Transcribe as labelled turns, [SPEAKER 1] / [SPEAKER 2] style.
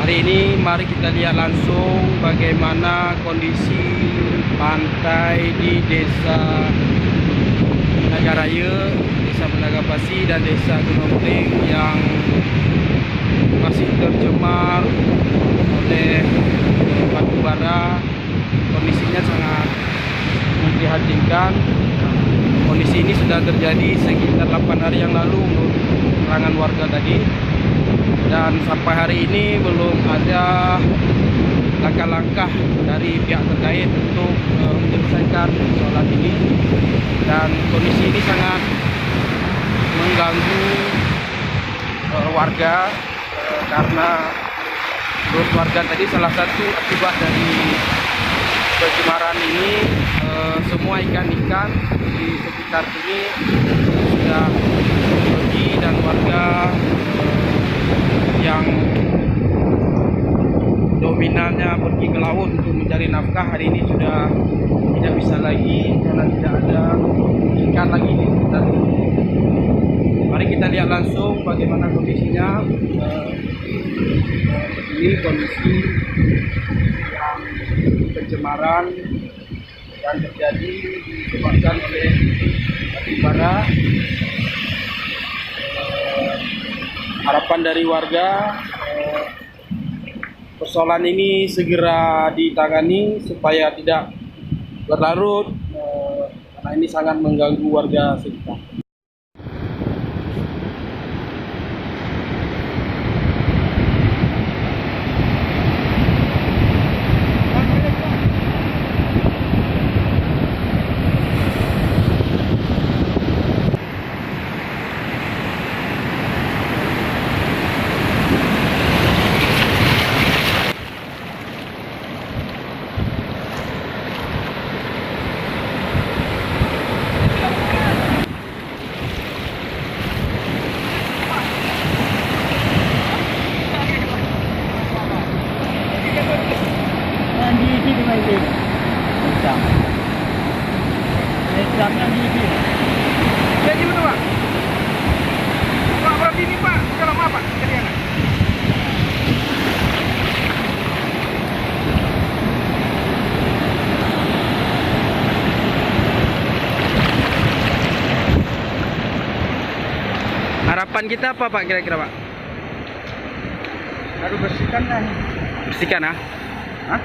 [SPEAKER 1] Hari ini mari kita lihat langsung bagaimana kondisi pantai di Desa Nagaraya, Desa Menagapasi dan Desa Gunung Pring yang masih tercemar oleh batu bara. Kondisinya sangat memprihatinkan. Kondisi ini sudah terjadi sekitar 8 hari yang lalu menurut keterangan warga tadi, dan sampai hari ini belum ada langkah-langkah dari pihak terkait untuk menyelesaikan persoalan ini. Dan kondisi ini sangat mengganggu warga karena menurut warga tadi salah satu akibat dari pencemaran ini semua ikan-ikan di sekitar sini sudah pergi, dan warga yang dominannya pergi ke laut untuk mencari nafkah hari ini sudah tidak bisa lagi karena tidak ada ikan lagi di sekitar ini. Mari kita lihat langsung bagaimana kondisinya. Ini kondisi yang pencemaran yang terjadi disebabkan oleh batu bara. Harapan dari warga persoalan ini segera ditangani supaya tidak berlarut, karena ini sangat mengganggu warga sekitar.
[SPEAKER 2] Jadi betul Pak? Pak berarti ini Pak, sekarang apa kejadiannya?
[SPEAKER 1] Harapan kita apa Pak kira-kira Pak?
[SPEAKER 2] Harus bersihkan kan?
[SPEAKER 1] Bersihkan ah?
[SPEAKER 2] Hah?